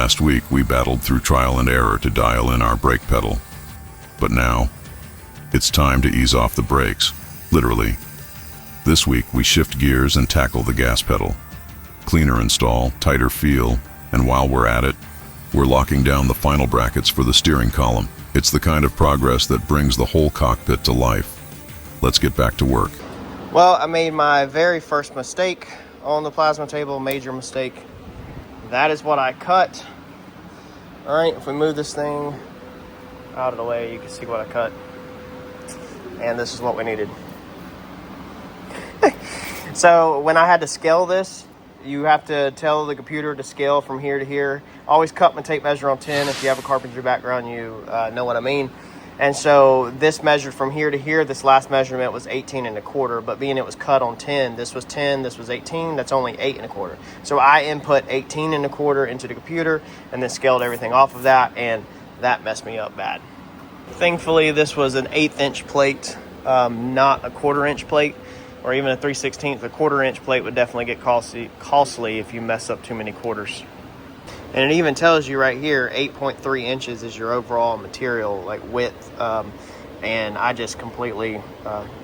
Last week, we battled through trial and error to dial in our brake pedal. But now, it's time to ease off the brakes, literally. This week, we shift gears and tackle the gas pedal. Cleaner install, tighter feel, and while we're at it, we're locking down the final brackets for the steering column. It's the kind of progress that brings the whole cockpit to life. Let's get back to work. Well, I made my very first mistake on the plasma table, major mistake. That is what I cut. All right, if we move this thing out of the way, you can see what I cut. And this is what we needed. So when I had to scale this, you have to tell the computer to scale from here to here. Always cut my tape measure on 10. If you have a carpentry background, you know what I mean. And so this measured from here to here. This last measurement was 18 1/4, but being it was cut on 10, this was 10, this was 18, that's only 8 1/4. So I input 18 1/4 into the computer and then scaled everything off of that, and that messed me up bad. Thankfully, this was an 1/8 inch plate, not a 1/4 inch plate, or even a 3/16. A 1/4 inch plate would definitely get costly if you mess up too many quarters. And it even tells you right here, 8.3 inches is your overall material, like width. And I just completely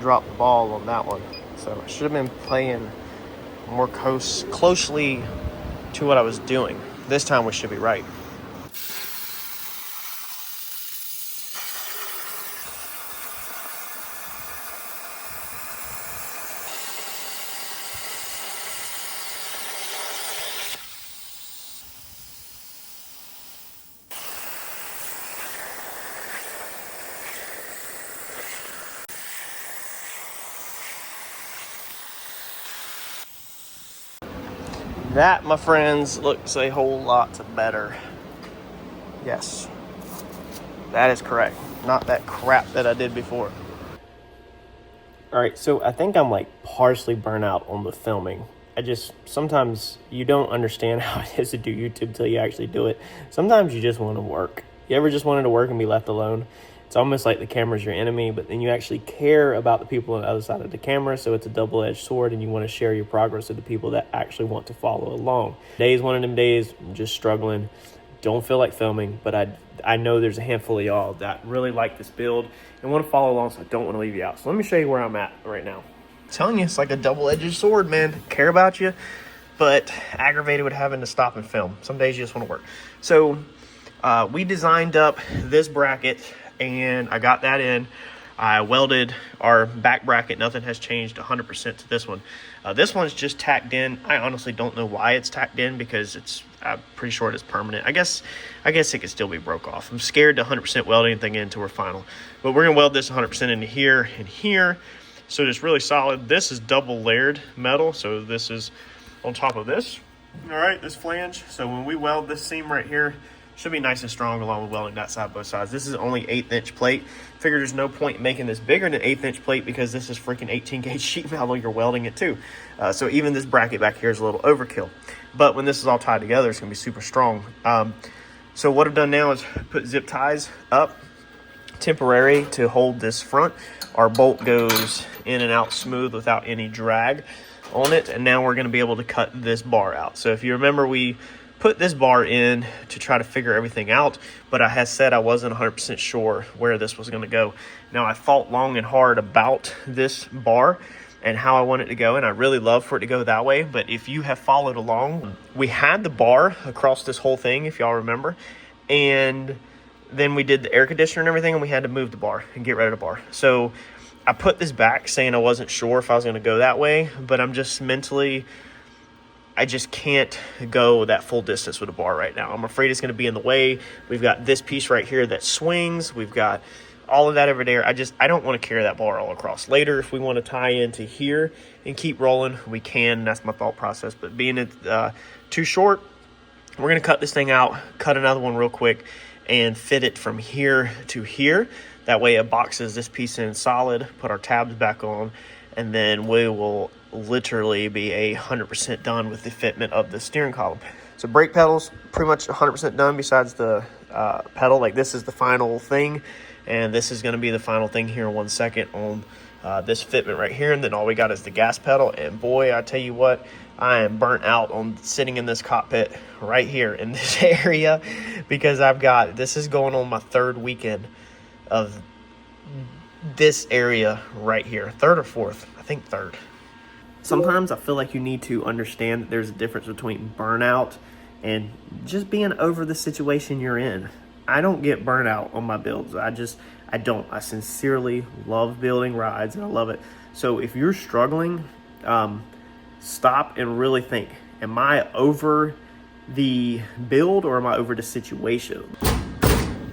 dropped the ball on that one. So I should have been playing more closely to what I was doing. This time we should be right. That, my friends, looks a whole lot better. Yes, that is correct. Not that crap that I did before. All right, so I think I'm like partially burnt out on the filming. Sometimes you don't understand how it is to do YouTube till you actually do it. Sometimes you just want to work. You ever just wanted to work and be left alone? It's almost like the camera's your enemy, but then you actually care about the people on the other side of the camera, so it's a double-edged sword, and you want to share your progress with the people that actually want to follow along. Today's one of them days, I'm just struggling, don't feel like filming, but I know there's a handful of y'all that really like this build and want to follow along, so I don't want to leave you out. So let me show you where I'm at right now. I'm telling you, it's like a double-edged sword, man. Care about you, but aggravated with having to stop and film. Some days you just want to work. So we designed up this bracket, and I got that in. I welded our back bracket. Nothing has changed 100% to this one. This one's just tacked in. I honestly don't know why it's tacked in, because I'm pretty sure it's permanent. I guess it could still be broke off. I'm scared to 100% weld anything in until we're final. But we're gonna weld this 100% into here and here. So it's really solid. This is double layered metal. So this is on top of this. All right, this flange. So when we weld this seam right here, should be nice and strong along with welding that side both sides. This is only 1/8 inch plate. Figure there's no point in making this bigger than 1/8 inch plate, because this is freaking 18 gauge sheet metal you're welding it to. So even this bracket back here is a little overkill. But when this is all tied together, it's gonna be super strong. So what I've done now is put zip ties up, temporary, to hold this front. Our bolt goes in and out smooth without any drag on it. And now we're gonna be able to cut this bar out. So if you remember, we put this bar in to try to figure everything out, but I had said I wasn't 100% sure where this was going to go. Now, I thought long and hard about this bar and how I want it to go, and I really love for it to go that way. But if you have followed along, we had the bar across this whole thing, if y'all remember, and then we did the air conditioner and everything, and we had to move the bar and get rid of the bar. So I put this back saying I wasn't sure if I was going to go that way, but I'm just mentally, I just can't go that full distance with a bar right now. I'm afraid it's going to be in the way. We've got this piece right here that swings. We've got all of that over there. I don't want to carry that bar all across. Later, if we want to tie into here and keep rolling, we can. That's my thought process. But being it too short, we're going to cut this thing out, cut another one real quick, and fit it from here to here. That way it boxes this piece in solid, put our tabs back on, and then we will literally be 100% done with the fitment of the steering column. So brake pedals pretty much 100% done, besides the pedal. Like, this is the final thing, and this is going to be the final thing here in 1 second on this fitment right here, and then all we got is the gas pedal. And boy, I tell you what, I am burnt out on sitting in this cockpit right here in this area, because this is going on my third weekend of this area right here. Third or fourth? I think third. Sometimes I feel like you need to understand that there's a difference between burnout and just being over the situation you're in. I don't get burnout on my builds. I don't. I sincerely love building rides, and I love it. So if you're struggling, stop and really think, am I over the build or am I over the situation?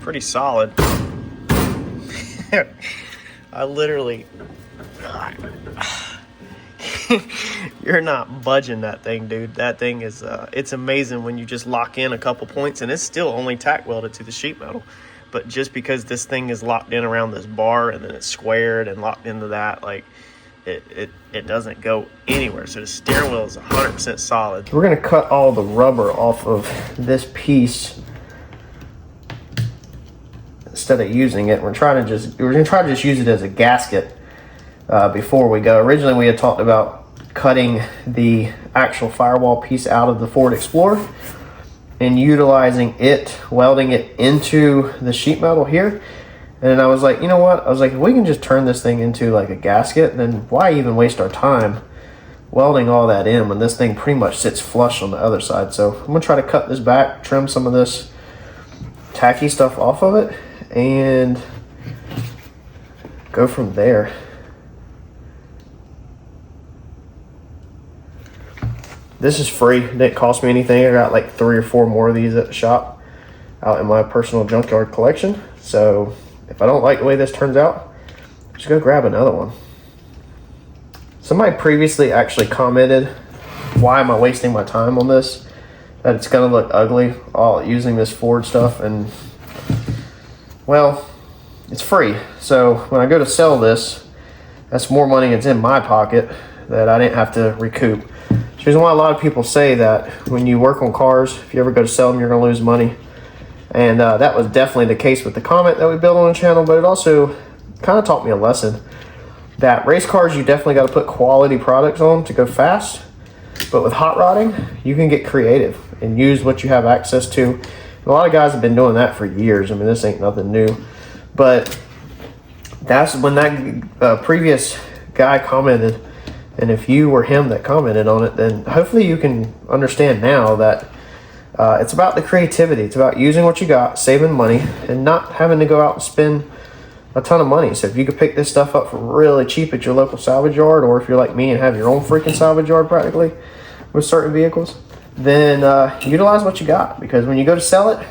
Pretty solid. I literally, you're not budging that thing, dude. That thing is, it's amazing when you just lock in a couple points, and it's still only tack welded to the sheet metal. But just because this thing is locked in around this bar, and then it's squared and locked into that, like, it doesn't go anywhere. So the steering wheel is 100% solid. We're gonna cut all the rubber off of this piece instead of using it. We're gonna try to just use it as a gasket before we go. Originally, we had talked about cutting the actual firewall piece out of the Ford Explorer and utilizing it, welding it into the sheet metal here. And I was like, you know what? I was like, if we can just turn this thing into like a gasket, then why even waste our time welding all that in when this thing pretty much sits flush on the other side? So I'm gonna try to cut this back, trim some of this tacky stuff off of it, and go from there. This is free. It didn't cost me anything. I got like 3 or 4 more of these at the shop out in my personal junkyard collection. So if I don't like the way this turns out, just go grab another one. Somebody previously actually commented, why am I wasting my time on this? That it's gonna look ugly all using this Ford stuff. And well, it's free. So when I go to sell this, that's more money that's in my pocket that I didn't have to recoup. The reason why a lot of people say that when you work on cars, if you ever go to sell them, you're going to lose money. And that was definitely the case with the comment that we built on the channel, but it also kind of taught me a lesson that race cars, you definitely got to put quality products on to go fast. But with hot rodding, you can get creative and use what you have access to. And a lot of guys have been doing that for years. I mean, this ain't nothing new. But that's when that previous guy commented. And if you were him that commented on it, then hopefully you can understand now that it's about the creativity. It's about using what you got, saving money, and not having to go out and spend a ton of money. So if you could pick this stuff up for really cheap at your local salvage yard, or if you're like me and have your own freaking salvage yard practically with certain vehicles, then utilize what you got. Because when you go to sell it,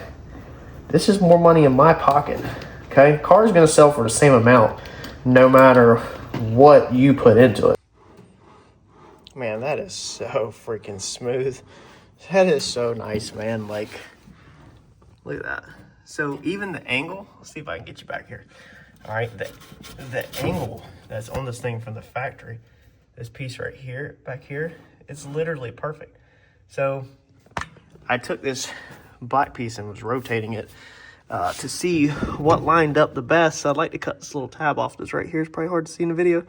this is more money in my pocket. Okay? Car is going to sell for the same amount no matter what you put into it. Man, that is so freaking smooth. That is so nice, man. Like, look at that. So even the angle, let's see if I can get you back here. All right, the angle that's on this thing from the factory, this piece right here, back here, it's literally perfect. So I took this black piece and was rotating it to see what lined up the best. So I'd like to cut this little tab off this right here. It's probably hard to see in the video,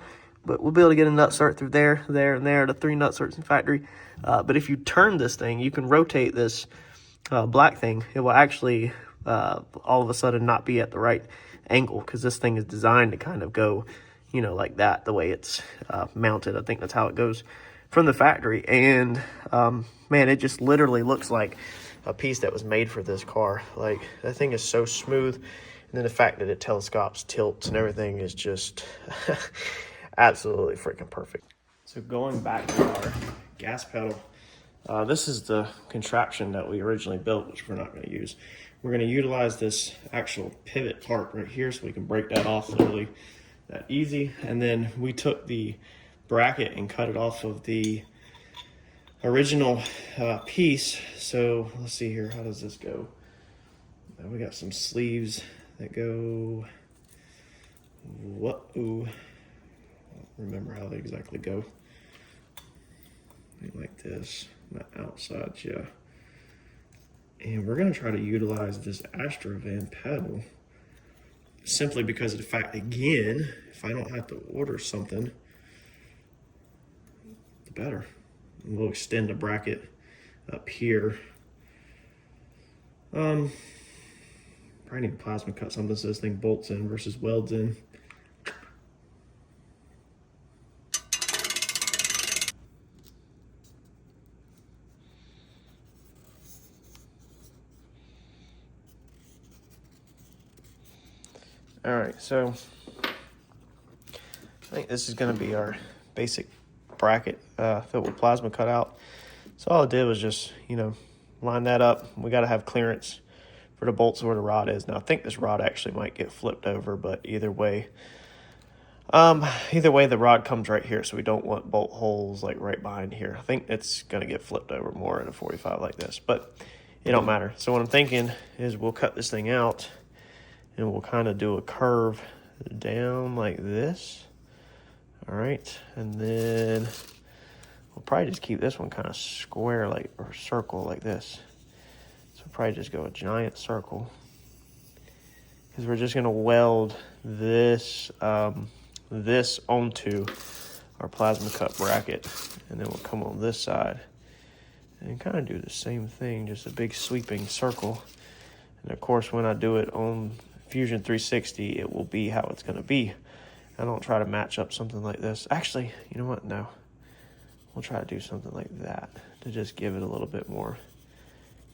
but we'll be able to get a nut through there, there, and there, the 3 nut in factory. But if you turn this thing, you can rotate this black thing. It will actually all of a sudden not be at the right angle, because this thing is designed to kind of go, you know, like that, the way it's mounted. I think that's how it goes from the factory. And man, it just literally looks like a piece that was made for this car. Like, that thing is so smooth. And then the fact that it telescopes, tilts, and everything is just absolutely freaking perfect. So going back to our gas pedal, this is the contraption that we originally built, which we're not going to use. We're going to utilize this actual pivot part right here, so we can break that off literally that easy. And then we took the bracket and cut it off of the original piece. So let's see here, how does this go? We got some sleeves that go, I don't remember how they exactly go. Like this, on the outside, yeah. And we're gonna try to utilize this Astrovan pedal simply because of the fact, again, if I don't have to order something, the better. And we'll extend the bracket up here. Probably need to plasma cut something so this thing bolts in versus welds in. All right, so I think this is going to be our basic bracket filled with plasma cut out. So all I did was just, line that up. We got to have clearance for the bolts where the rod is. Now I think this rod actually might get flipped over, but either way the rod comes right here, so we don't want bolt holes like right behind here. I think it's going to get flipped over more in a 45 like this, but it don't matter. So what I'm thinking is we'll cut this thing out and we'll kind of do a curve down like this. All right, and then we'll probably just keep this one kind of square, like, or circle like this. So we'll probably just go a giant circle, because we're just gonna weld this this onto our plasma cut bracket, and then we'll come on this side and kind of do the same thing, just a big sweeping circle. And of course, when I do it on Fusion 360, it will be how it's gonna be. I don't try to match up something like this. Actually, you know what? No. We'll try to do something like that to just give it a little bit more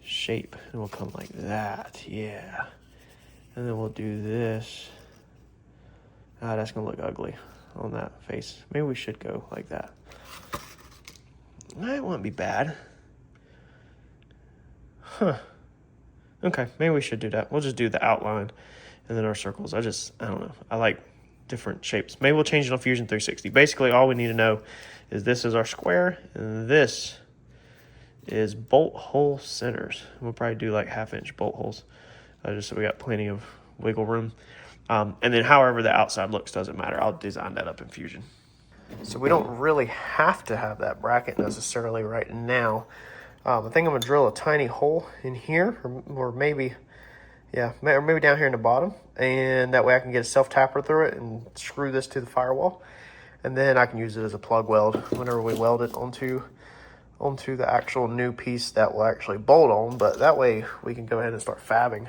shape. And we'll come like that. Yeah. And then we'll do this. Ah, that's going to look ugly on that face. Maybe we should go like that. It wouldn't be bad. Huh. Okay, maybe we should do that. We'll just do the outline and then our circles. I don't know. I like different shapes. Maybe we'll change it on Fusion 360. Basically, all we need to know is this is our square and this is bolt hole centers. We'll probably do like 1/2-inch bolt holes, just so we got plenty of wiggle room. And then however the outside looks doesn't matter. I'll design that up in Fusion. So we don't really have to have that bracket necessarily right now. I think I'm gonna drill a tiny hole in here, or maybe down here in the bottom, and that way I can get a self-tapper through it and screw this to the firewall, and then I can use it as a plug weld whenever we weld it onto the actual new piece that will actually bolt on. But that way we can go ahead and start fabbing.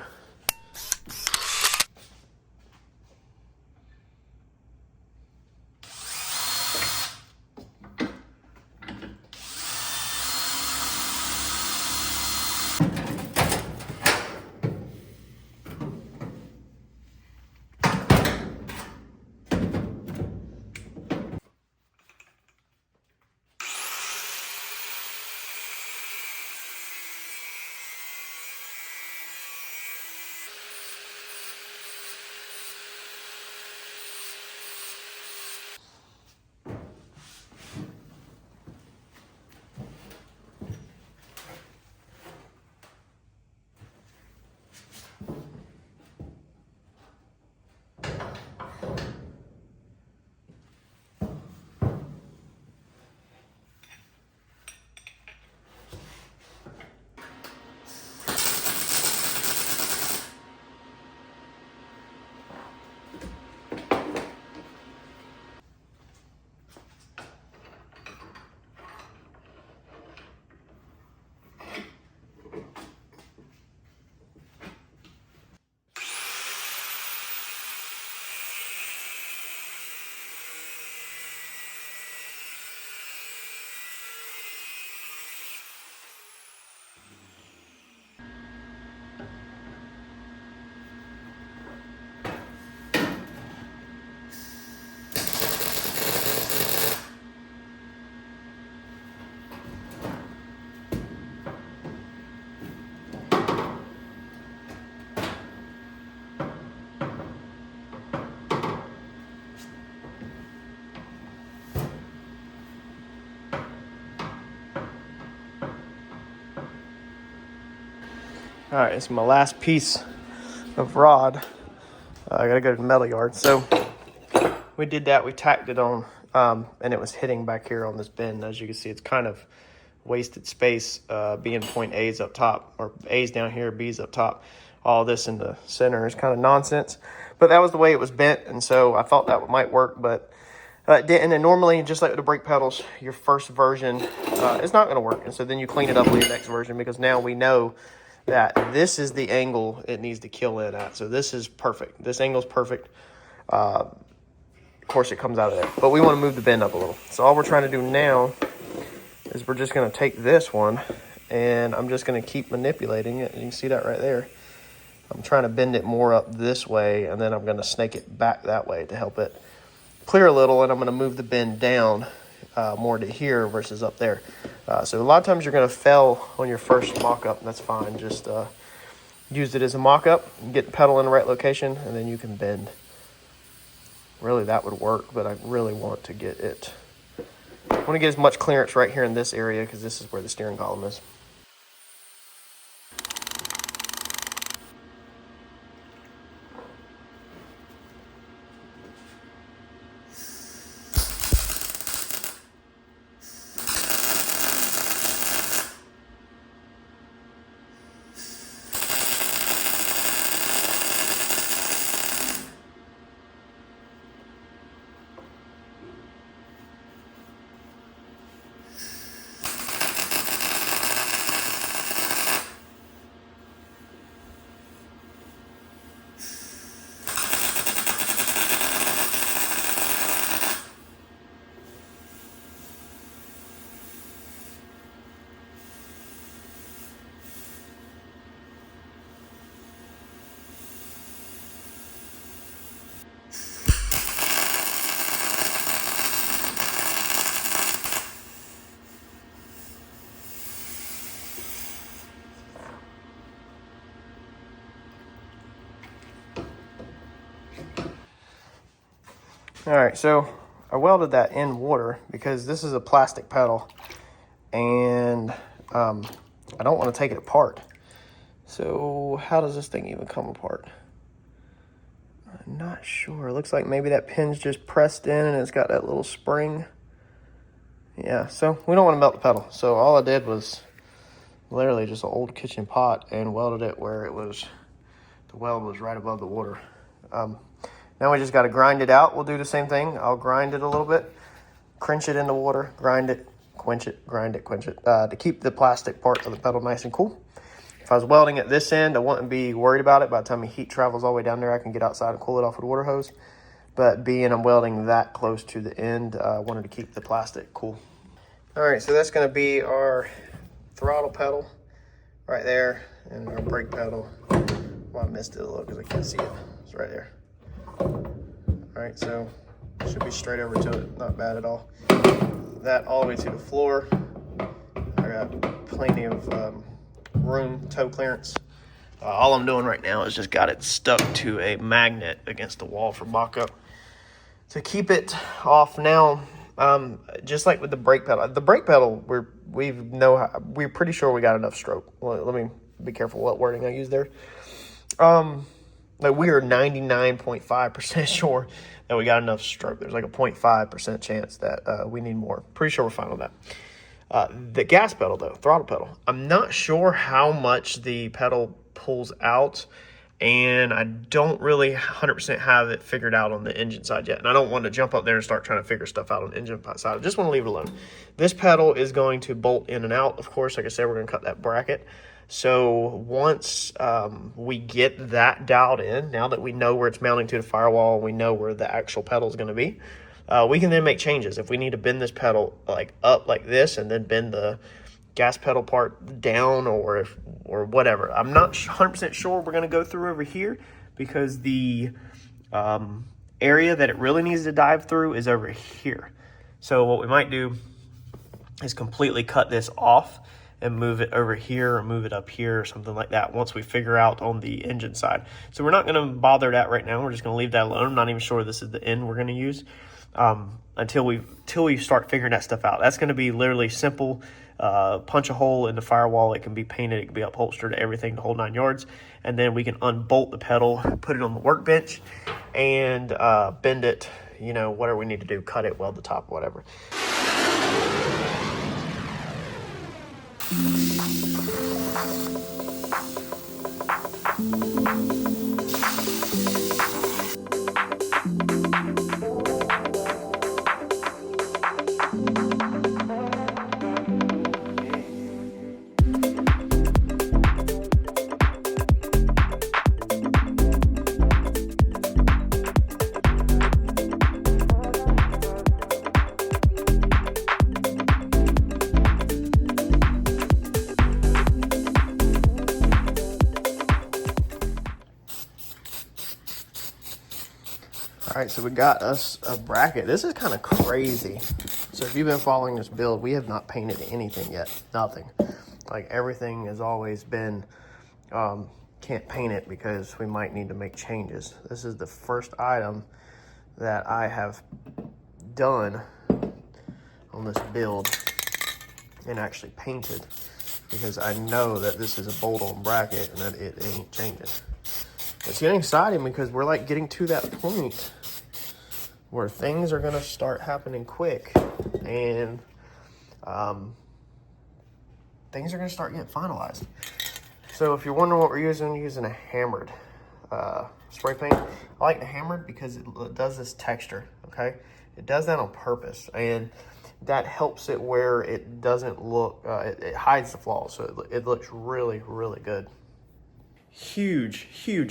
All right, it's my last piece of rod. I gotta go to the metal yard. So we did that. We tacked it on, and it was hitting back here on this bend. As you can see, it's kind of wasted space, being point A's up top, or A's down here, B's up top. all this in the center is kind of nonsense. But that was the way it was bent, and so I thought that might work, but it didn't. And normally, just like with the brake pedals, your first version is not going to work. And so then you clean it up with your next version, because now we know that this is the angle it needs to kill in at. So this is perfect. This angle's perfect. Of course, it comes out of there. But we want to move the bend up a little. So all we're trying to do now is we're just going to take this one, and I'm just going to keep manipulating it. You can see that right there. I'm trying to bend it more up this way, and then I'm going to snake it back that way to help it clear a little, and I'm going to move the bend down more to here versus up there. So a lot of times you're going to fail on your first mock-up, and that's fine. Just use it as a mock-up, get the pedal in the right location, and then you can bend. Really, that would work, but I really want to get it. I want to get as much clearance right here in this area, because this is where the steering column is. All right, so I welded that in water because this is a plastic pedal, and I don't want to take it apart. So how does this thing even come apart? I'm not sure. It looks like maybe that pin's just pressed in and it's got that little spring. Yeah, so we don't want to melt the pedal. So all I did was literally just an old kitchen pot and welded it where it was, the weld was right above the water. Now we just got to grind it out. We'll do the same thing. I'll grind it a little bit, cringe it into water, grind it, quench it, grind it, quench it, to keep the plastic part of the pedal nice and cool. If I was welding at this end, I wouldn't be worried about it. By the time the heat travels all the way down there, I can get outside and cool it off with a water hose. But being I'm welding that close to the end, I wanted to keep the plastic cool. All right, so that's going to be our throttle pedal right there, and our brake pedal. Well, I missed it a little because I can't see it. It's right there. All right, so it should be straight over to it. Not bad at all. That all the way to the floor. I got plenty of room, toe clearance. All I'm doing right now is just got it stuck to a magnet against the wall for mock-up to keep it off. Now, just like with the brake pedal, we're pretty sure we got enough stroke. Let me be careful what wording I use there. Like we are 99.5% sure that we got enough stroke. There's like a 0.5% chance that we need more. Pretty sure we're fine on that. The gas pedal though, throttle pedal, I'm not sure how much the pedal pulls out, and I don't really 100% have it figured out on the engine side yet. And I don't want to jump up there and start trying to figure stuff out on the engine side. I just want to leave it alone. This pedal is going to bolt in and out. Of course, like I said, we're going to cut that bracket. So once we get that dialed in, now that we know where it's mounting to the firewall, we know where the actual pedal is going to be, we can then make changes. If we need to bend this pedal like up like this and then bend the gas pedal part down or whatever. I'm not 100% sure we're going to go through over here because the area that it really needs to dive through is over here. So what we might do is completely cut this off and move it over here or move it up here or something like that once we figure out on the engine side. So we're not going to bother that right now. We're just going to leave that alone. I'm not even sure this is the end we're going to use until we start figuring that stuff out. That's going to be literally simple. Punch a hole in the firewall. It can be painted. It can be upholstered, everything, the whole 9 yards. And then we can unbolt the pedal, put it on the workbench, and bend it, whatever we need to do, cut it, weld the top, whatever. All right, so we got us a bracket. This is kind of crazy. So if you've been following this build, we have not painted anything yet. Nothing. Like everything has always been, can't paint it because we might need to make changes. This is the first item that I have done on this build and actually painted, because I know that this is a bolt-on bracket and that it ain't changing. It's getting exciting because we're like getting to that point where things are gonna start happening quick, and things are gonna start getting finalized. So if you're wondering what we're using a hammered spray paint. I like the hammered because it does this texture, okay? It does that on purpose, and that helps it where it doesn't look, it hides the flaws, so it looks really, really good. Huge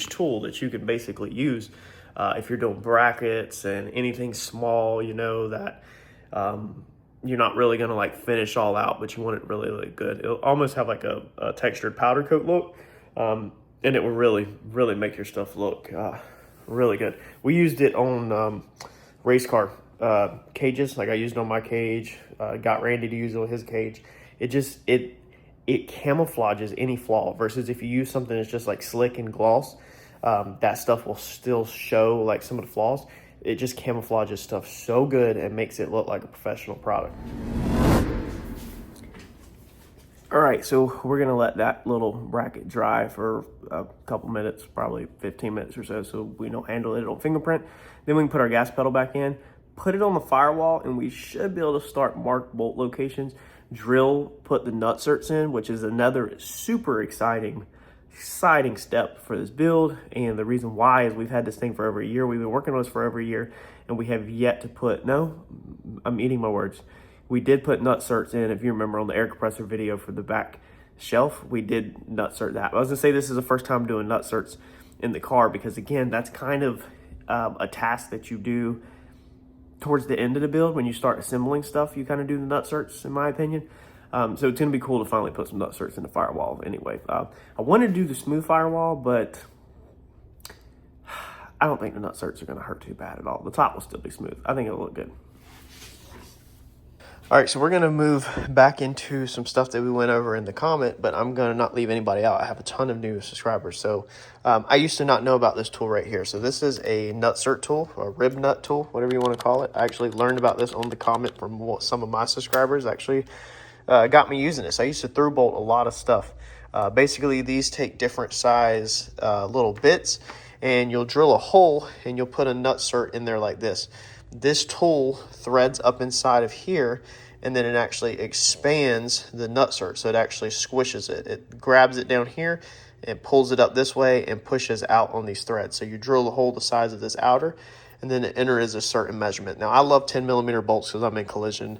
tool that you can basically use if you're doing brackets and anything small, you know, that you're not really gonna like finish all out, but you want it really, really good. It'll almost have like a textured powder coat look, and it will really make your stuff look really good. We used it on race car cages. Like I used it on my cage, got Randy to use it on his cage. It camouflages any flaw, versus if you use something that's just like slick and gloss, that stuff will still show like some of the flaws. It just camouflages stuff so good and makes it look like a professional product. All right, so we're gonna let that little bracket dry for a couple minutes, probably 15 minutes or so we don't handle it, it'll fingerprint. Then we can put our gas pedal back in, put it on the firewall, and we should be able to start mark bolt locations, drill, put the nutserts in, which is another super exciting step for this build. And the reason why is we've had this thing for over a year. We've been working on this for over a year, and we have yet to put, no, I'm eating my words. We did put nutserts in, if you remember on the air compressor video for the back shelf, we did nutsert that. I was gonna say this is the first time doing nutserts in the car, because again, that's kind of a task that you do towards the end of the build. When you start assembling stuff, you kind of do the nutserts, in my opinion. So it's gonna be cool to finally put some nutserts in the firewall anyway. I wanted to do the smooth firewall, but I don't think the nutserts are gonna hurt too bad at all. The top will still be smooth. I think it'll look good. All right, so we're gonna move back into some stuff that we went over in the comment, but I'm gonna not leave anybody out. I have a ton of new subscribers. So I used to not know about this tool right here. So this is a nutsert tool, or rib nut tool, whatever you wanna call it. I actually learned about this on the comment from what some of my subscribers actually got me using this. I used to through bolt a lot of stuff. Basically, these take different size little bits, and you'll drill a hole and you'll put a nutsert in there like this. This tool threads up inside of here, and then it actually expands the nutsert, so it actually squishes it. It grabs it down here and pulls it up this way and pushes out on these threads. So you drill a hole the size of this outer, and then it enters a certain measurement. Now, I love 10mm bolts because I'm in collision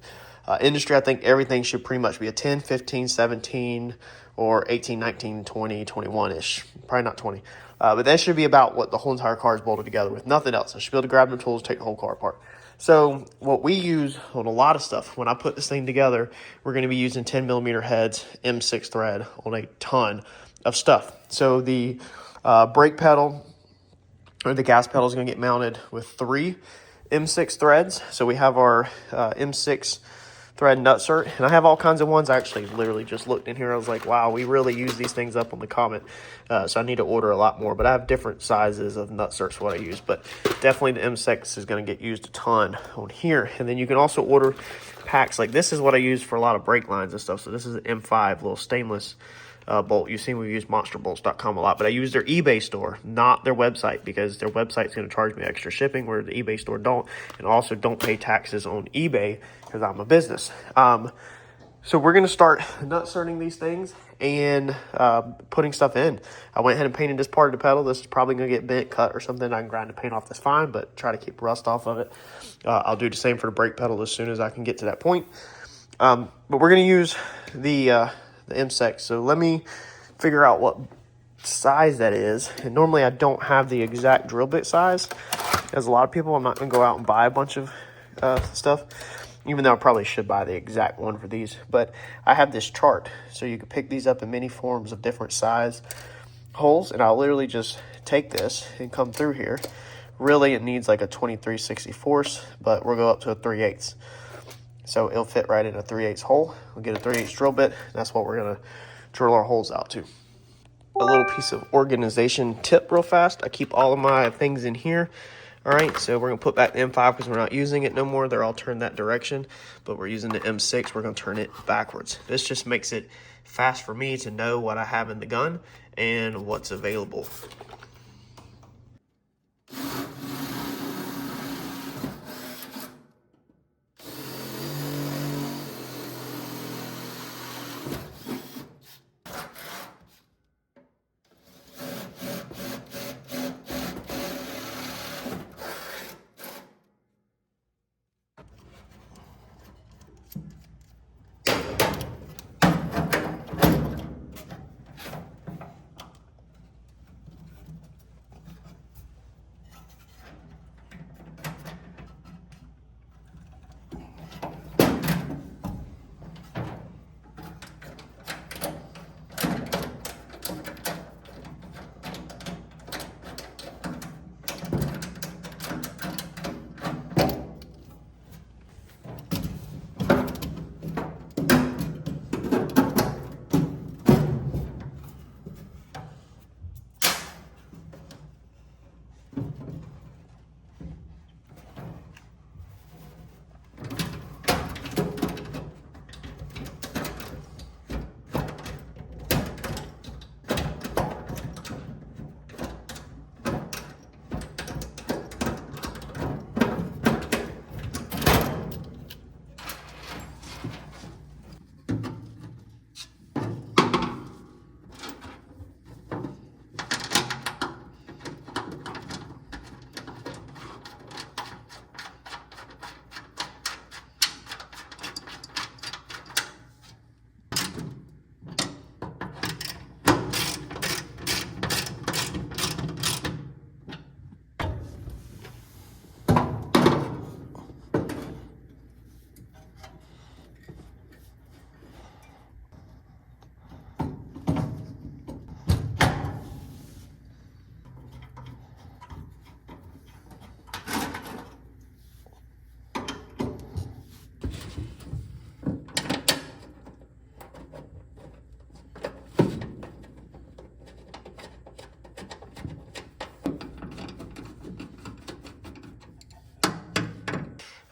industry. I think everything should pretty much be a 10, 15, 17, or 18, 19, 20, 21-ish. Probably not 20. But that should be about what the whole entire car is bolted together with, nothing else. I should be able to grab the tools, take the whole car apart. So what we use on a lot of stuff, when I put this thing together, we're going to be using 10mm heads, M6 thread on a ton of stuff. So the brake pedal, or the gas pedal, is going to get mounted with 3 M6 threads. So we have our M6 thread nutsert, and I have all kinds of ones. I actually literally just looked in here. I was like, wow, we really use these things up on the comment. So I need to order a lot more, but I have different sizes of nutserts for what I use, but definitely the M6 is going to get used a ton on here. And then you can also order packs. Like this is what I use for a lot of brake lines and stuff. So this is an M5 little stainless bolt. You've seen we use monsterbolts.com a lot, but I use their eBay store, not their website, because their website's going to charge me extra shipping, where the eBay store don't, and also don't pay taxes on eBay because I'm a business. So we're going to start nutserting these things and putting stuff in. I went ahead and painted this part of the pedal. This is probably going to get bent, cut, or something. I can grind the paint off, that's fine, but try to keep rust off of it. I'll do the same for the brake pedal as soon as I can get to that point. But we're going to use the M6. So let me figure out what size that is. And normally I don't have the exact drill bit size. As a lot of people, I'm not going to go out and buy a bunch of stuff, even though I probably should buy the exact one for these. But I have this chart, so you can pick these up in many forms of different size holes, and I'll literally just take this and come through here, Really, it needs like a 23/64, but we'll go up to a 3/8. So it'll fit right in a 3/8 hole. We'll get a 3/8 drill bit. That's what we're gonna drill our holes out to. A little piece of organization tip real fast. I keep all of my things in here. All right, so we're gonna put back the M5 because we're not using it no more. They're all turned that direction, but we're using the M6. We're gonna turn it backwards. This just makes it fast for me to know what I have in the gun and what's available.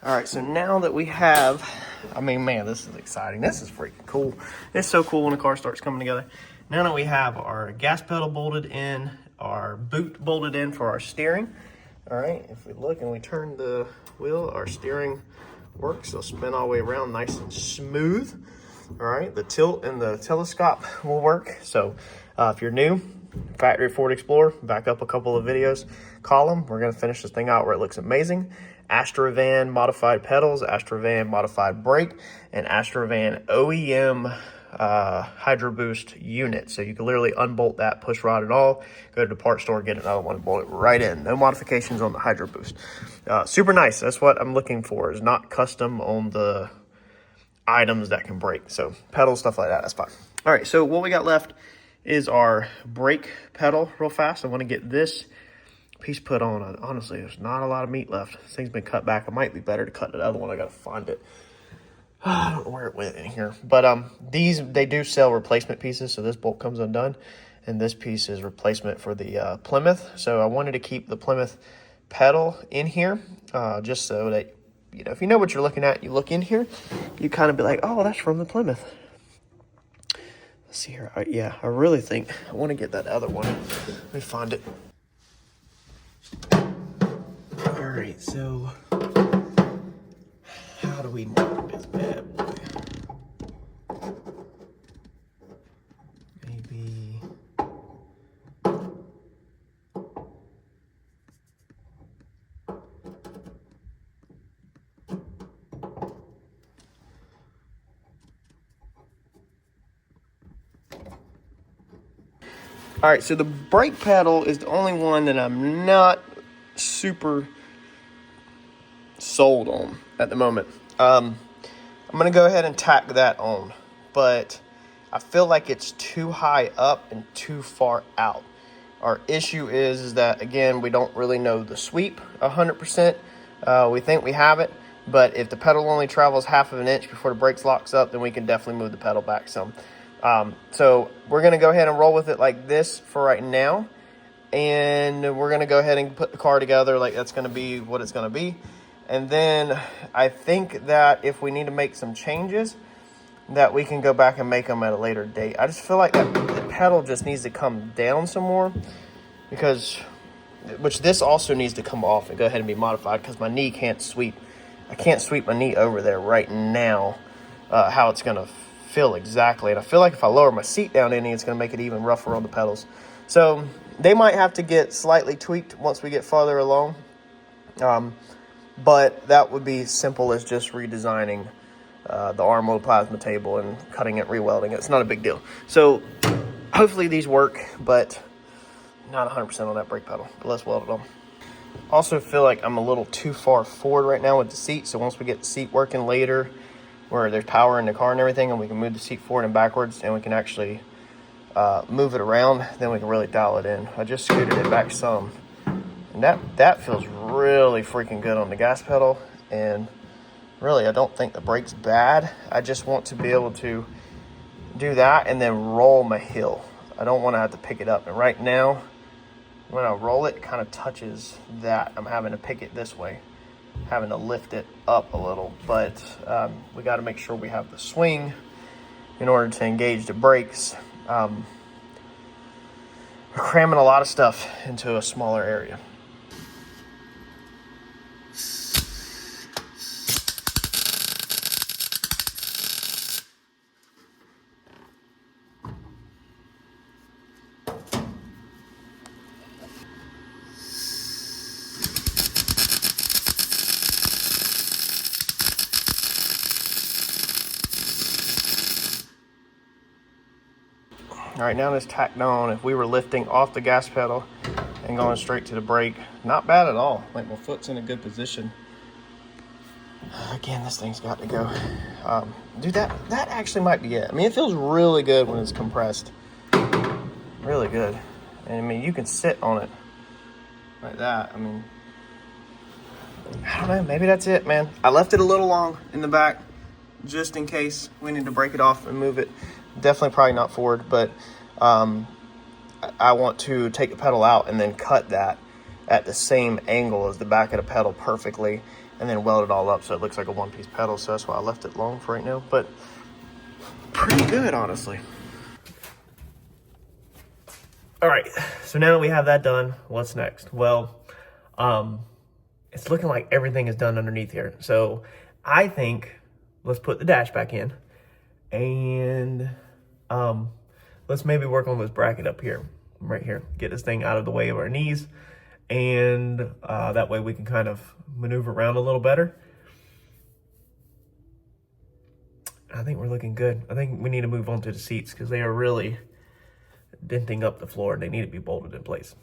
All right, so now that we have, I mean, man, this is exciting. This is freaking cool. It's so cool when a car starts coming together. Now that we have our gas pedal bolted in, our boot bolted in for our steering. All right, if we look and we turn the wheel, our steering works. It'll spin all the way around nice and smooth. All right, the tilt and the telescope will work. So if you're new, factory Ford Explorer, back up a couple of videos, column. We're gonna finish this thing out where it looks amazing. Astrovan modified pedals, Astrovan modified brake, and Astrovan OEM Hydro Boost unit. So you can literally unbolt that, push rod and all, go to the parts store, get another one, bolt it right in. No modifications on the Hydro Boost. Super nice. That's what I'm looking for, is not custom on the items that can break. So pedals, stuff like that, that's fine. All right, so what we got left is our brake pedal real fast. I want to get this piece put on. Honestly, there's not a lot of meat left. This thing's been cut back. It might be better to cut the other one. I gotta find it. I don't know where it went in here. But they do sell replacement pieces. So this bolt comes undone, and this piece is replacement for the Plymouth. So I wanted to keep the Plymouth pedal in here, just so that, you know, if you know what you're looking at, you look in here, you kind of be like, oh, that's from the Plymouth. Let's see here. Yeah, I really think I want to get that other one. Let me find it. All right, so how do we mark this bad boy? Maybe all right, so the brake pedal is the only one that I'm not super sold on at the moment. I'm gonna go ahead and tack that on, but I feel like it's too high up and too far out. Our issue is that, again, we don't really know the sweep 100%. We think we have it, but if the pedal only travels half of an inch before the brakes locks up, then we can definitely move the pedal back some. So we're going to go ahead and roll with it like this for right now. And we're going to go ahead and put the car together like that's going to be what it's going to be. And then I think that if we need to make some changes, that we can go back and make them at a later date. I just feel like that the pedal just needs to come down some more, which this also needs to come off and go ahead and be modified, because my knee can't sweep. I can't sweep my knee over there right now, how it's going to feel exactly. And I feel like if I lower my seat down any, it's going to make it even rougher on the pedals. So they might have to get slightly tweaked once we get farther along. But that would be simple as just redesigning the arm wheel plasma table and cutting it, rewelding it. It's not a big deal. So hopefully these work, but not 100% on that brake pedal. But let's weld it on. Also feel like I'm a little too far forward right now with the seat. So once we get the seat working later, where there's power in the car and everything, and we can move the seat forward and backwards, and we can actually move it around, then we can really dial it in. I just scooted it back some, and that feels really freaking good on the gas pedal. And really, I don't think the brake's bad. I just want to be able to do that and then roll my heel. I don't want to have to pick it up. And right now, when I roll it, it kind of touches that. I'm having to pick it this way, having to lift it up a little. But we got to make sure we have the swing in order to engage the brakes. We're cramming a lot of stuff into a smaller area. All right, now it's tacked on. If we were lifting off the gas pedal and going straight to the brake, not bad at all. Like, my foot's in a good position. Again, this thing's got to go. Dude, that actually might be it. I mean, it feels really good when it's compressed. Really good. And I mean, you can sit on it like that. I mean, I don't know. Maybe that's it, man. I left it a little long in the back just in case we need to break it off and move it. Definitely probably not forward, but I want to take the pedal out and then cut that at the same angle as the back of the pedal perfectly, and then weld it all up so it looks like a one-piece pedal. So that's why I left it long for right now, but pretty good, honestly. All right, so now that we have that done, what's next? Well, it's looking like everything is done underneath here. So I think let's put the dash back in, and let's maybe work on this bracket up here, right here. Get this thing out of the way of our knees, and that way we can kind of maneuver around a little better. I think we're looking good. I think we need to move on to the seats because they are really denting up the floor and they need to be bolted in place.